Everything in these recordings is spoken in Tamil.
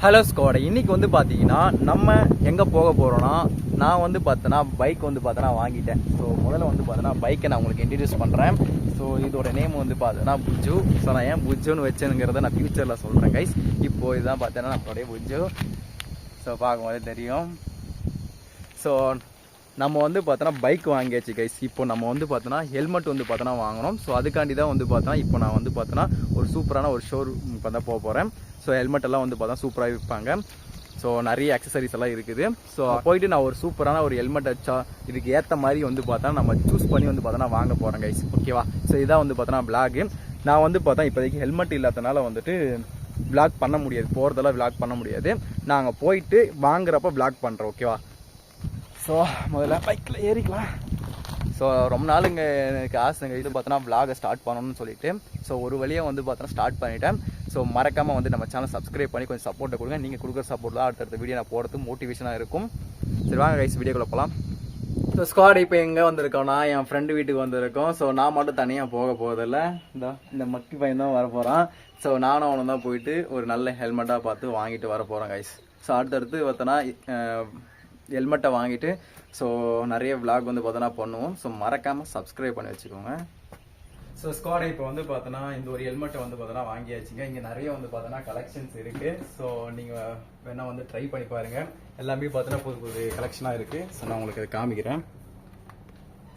ஹலோ ஸ்குவாட், இன்னைக்கு வந்து பார்த்தீங்கன்னா நம்ம எங்கே போக போகிறோன்னா, நான் வந்து பார்த்தோன்னா பைக் வந்து பார்த்தோன்னா வாங்கிட்டேன். ஸோ முதல்ல வந்து பார்த்தோன்னா பைக்கை நான் உங்களுக்கு இன்ட்ரடியூஸ் பண்ணுறேன். ஸோ இதோட நேம் வந்து பார்த்தோன்னா புஜ்ஜு. ஸோ நான் ஏன் புஜ்ஜுன்னு வச்சேனுங்கிறத நான் ஃப்யூச்சரில் சொல்கிறேன் கைஸ். இப்போது இதுதான் பார்த்தோன்னா நம்மளுடைய புஜ்ஜு. ஸோ பார்க்கும்போதே தெரியும். ஸோ நம்ம வந்து பார்த்தோன்னா பைக் வாங்கியாச்சு கைஸ். இப்போ நம்ம வந்து பார்த்தோன்னா ஹெல்மெட் வந்து பார்த்தோன்னா வாங்கணும். ஸோ அதுக்காண்டி தான் வந்து பார்த்தோன்னா இப்போ நான் வந்து பார்த்தோன்னா ஒரு சூப்பரான ஒரு ஷோரூமுக்கு தான் போக போகிறேன். ஸோ ஹெல்மெட் எல்லாம் வந்து பார்த்தா சூப்பராக விற்பாங்க. ஸோ நிறைய அக்சசரிஸ் எல்லாம் இருக்குது. ஸோ போயிட்டு நான் ஒரு சூப்பரான ஒரு ஹெல்மெட் வச்சா இதுக்கு ஏற்ற மாதிரி வந்து பார்த்தா நம்ம சூஸ் பண்ணி வந்து பார்த்தோன்னா வாங்க போகிறேன் கைஸ். ஓகேவா? ஸோ இதான் வந்து பார்த்தோன்னா பிளாகு. நான் வந்து பார்த்தா இப்போதைக்கு ஹெல்மெட் இல்லாதனால வந்துட்டு விளாக் பண்ண முடியாது, போகிறதெல்லாம் விளாக் பண்ண முடியாது. நாங்கள் போயிட்டு வாங்குறப்ப விளாக் பண்ணுறோம். ஓகேவா? ஸோ முதல்ல பைக்கில் ஏறிக்கலாம். ஸோ ரொம்ப நாளுங்க எனக்கு ஆசைங்க இது பார்த்தோன்னா விளாகை ஸ்டார்ட் பண்ணணும்னு சொல்லிட்டு. ஸோ ஒரு வழியாக வந்து பார்த்தோன்னா ஸ்டார்ட் பண்ணிட்டேன். ஸோ மறக்காமல் வந்து நம்ம சேனல் சப்ஸ்கிரைப் பண்ணி கொஞ்சம் சப்போர்ட்டை கொடுங்க. நீங்கள் கொடுக்குற சப்போர்ட் தான் அடுத்தடுத்த வீடியோ நான் போகிறதுக்கு மோட்டிவேஷனாக இருக்கும். சரி வாங்க கைஸ், வீடியோக்குள்ள போகலாம். ஸோ ஸ்குவாட் இப்போ எங்கே வந்திருக்கோன்னா என் ஃப்ரெண்டு வீட்டுக்கு வந்திருக்கோம். ஸோ நான் மட்டும் தனியாக போக போகிறதில்ல, இந்த மக்கி பையன் தான் வர போகிறான். ஸோ நானும் அவனும் தான் போயிட்டு ஒரு நல்ல ஹெல்மெட்டாக பார்த்து வாங்கிட்டு வர போகிறோம் கைஸ். ஸோ அடுத்தடுத்து பார்த்தோன்னா ஹெல்மெட்டை வாங்கிட்டு ஸோ நிறைய விளாக் வந்து பார்த்தோன்னா பண்ணுவோம். ஸோ மறக்காமல் சப்ஸ்கிரைப் பண்ணி வச்சுக்கோங்க. ஸோ ஸ்குவாட் இப்போ வந்து பார்த்தோன்னா இந்த ஒரு ஹெல்மெட்டை வந்து பார்த்தோன்னா வாங்கியாச்சுங்க. இங்கே நிறைய வந்து பார்த்தோன்னா கலெக்ஷன்ஸ் இருக்குது. ஸோ நீங்கள் வேணால் வந்து ட்ரை பண்ணி பாருங்கள். எல்லாமே பார்த்தோன்னா புது புது கலெக்ஷனாக இருக்குது. ஸோ நான் உங்களுக்கு அதை காமிக்கிறேன்.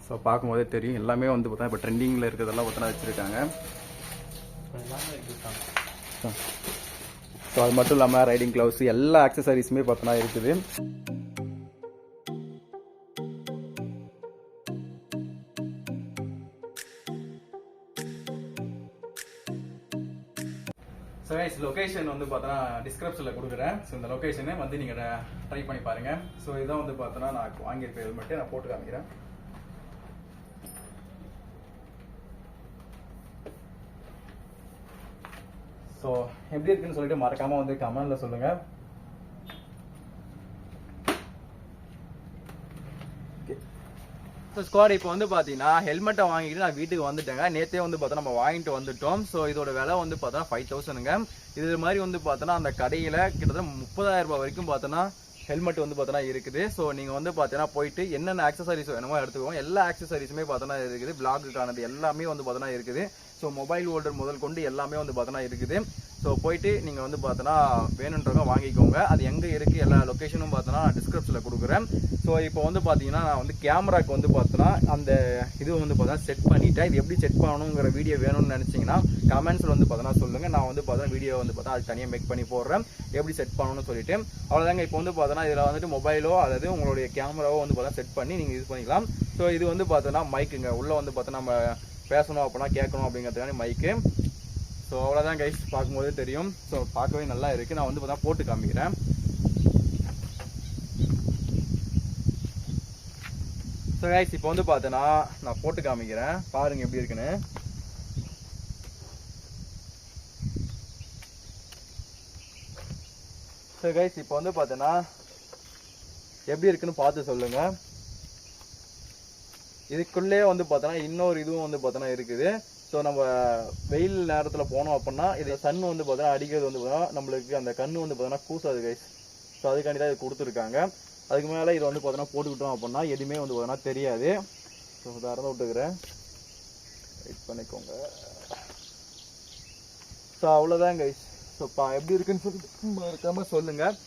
ஸோ பார்க்கும்போதே தெரியும் எல்லாமே வந்து பார்த்தோன்னா இப்போ ட்ரெண்டிங்கில் இருக்கிறதெல்லாம் பார்த்தோன்னா வச்சுருக்காங்க. ஸோ அது மட்டும் இல்லாமல் ரைடிங் க்ளவுஸ் எல்லா ஆக்சசரிஸுமே பார்த்தோன்னா இருக்குது. ஸோ கைஸ் லொக்கேஷன் வந்து பார்த்தோன்னா டிஸ்கிரிப்ஷனில் கொடுக்குறேன். ஸோ இந்த லொக்கேஷனை வந்து நீங்கள் ட்ரை பண்ணி பாருங்கள். ஸோ இதான் வந்து பார்த்தோன்னா நான் வாங்கியிருக்க ஹெல்மெட்டு நான் போட்டு காமிக்கிறேன். ஸோ எப்படி இருக்குன்னு சொல்லிட்டு மறக்காமல் வந்து கமெண்ட்ல சொல்லுங்கள். ஸோ ஸ்குவாட் இப்போ வந்து பார்த்தீங்கன்னா ஹெல்மெட்டை வாங்கிட்டு நான் வீட்டுக்கு வந்துட்டேங்க. நேற்றே வந்து பார்த்தா நம்ம வாங்கிட்டு வந்துட்டோம். ஸோ இதோட விலை வந்து பார்த்தோன்னா 5000ங்க. இது மாதிரி வந்து பார்த்தோன்னா அந்த கடையில் கிட்டத்தட்ட 30,000 ரூபாய் வரைக்கும் பார்த்தோன்னா ஹெல்மெட் வந்து பார்த்தோன்னா இருக்குது. ஸோ நீங்கள் வந்து பார்த்தீங்கன்னா போயிட்டு என்னென்ன ஆக்சசரிஸ் வேணுமோ எடுத்துக்கோங்க. எல்லா ஆக்சசரிஸுமே பார்த்தோன்னா இருக்குது. பிளாகுக்கானது எல்லாமே வந்து பார்த்தோன்னா இருக்குது. ஸோ மொபைல் ஹோல்டர் முதல் கொண்டு எல்லாமே வந்து பார்த்தோன்னா இருக்குது. ஸோ போயிட்டு நீங்கள் வந்து பார்த்தோன்னா வேணுன்றவங்க வாங்கிக்கோங்க. அது எங்கே இருக்குது எல்லா லொக்கேஷனும் பார்த்தோன்னா நான் டிஸ்கிரிப்ஷனில் கொடுக்குறேன். ஸோ இப்போ வந்து பார்த்தீங்கன்னா நான் வந்து கேமராக்கு வந்து பார்த்தோன்னா அந்த இது வந்து பார்த்தோன்னா செட் பண்ணிவிட்டேன். இது எப்படி செட் பண்ணணுங்கிற வீடியோ வேணும்னு நினச்சிங்கன்னா கமெண்ட்ஸில் வந்து பார்த்தோன்னா சொல்லுங்கள். நான் வந்து பார்த்தோன்னா வீடியோ வந்து பார்த்தா அது தனியாக மேக் பண்ணி போடுறேன் எப்படி செட் பண்ணணும்னு சொல்லிட்டு. அவ்வளோதாங்க. இப்போ வந்து பார்த்தோன்னா இதில் வந்துட்டு மொபைலோ அல்லது உங்களுடைய கேமராவோ வந்து பார்த்தா செட் பண்ணி நீங்கள் யூஸ் பண்ணிக்கலாம். ஸோ இது வந்து பார்த்தோன்னா மைக்குங்க உள்ளே வந்து பார்த்தா நம்ம பேசணும் அப்படின்னா கேட்கணும் அப்படிங்கிறதுக்கான மைக்கு. ஸோ அவ்வளோதான் கைஸ், பார்க்கும்போதே தெரியும். ஸோ பார்க்கவே நல்லா இருக்குது. நான் வந்து பார்த்தா போட்டு காமிக்கிறேன். ஸோ கைஸ் இப்போ வந்து பார்த்தோன்னா நான் போட்டு காமிக்கிறேன், பாருங்கள் எப்படி இருக்குன்னு. ஸோ கைஸ் இப்போ வந்து பார்த்தோன்னா எப்படி இருக்குன்னு பார்த்து சொல்லுங்கள். இதுக்குள்ளே வந்து பார்த்தோன்னா இன்னொரு இதுவும் வந்து பார்த்தோன்னா இருக்குது. ஸோ நம்ம வெயில் நேரத்தில் போனோம் அப்படின்னா இது சன் வந்து பார்த்தோன்னா அடிக்கிறது வந்து பார்த்தோன்னா நம்மளுக்கு அந்த கண்ணு வந்து பார்த்தோன்னா கூசாது கைஸ். ஸோ அதுக்காண்டி தான் இது கொடுத்துருக்காங்க. அதுக்கு மேலே இதை வந்து பார்த்தோன்னா போட்டுக்கிட்டோம் அப்படின்னா எதுவுமே வந்து பார்த்தோன்னா தெரியாது. ஸோ திறந்து விட்டுக்கிறேன், வெயிட் பண்ணிக்கோங்க. ஸோ அவ்வளோதான் கைஸ். ஸோ எப்படி இருக்குன்னு சொல்லிட்டு மறக்காமல் சொல்லுங்கள்.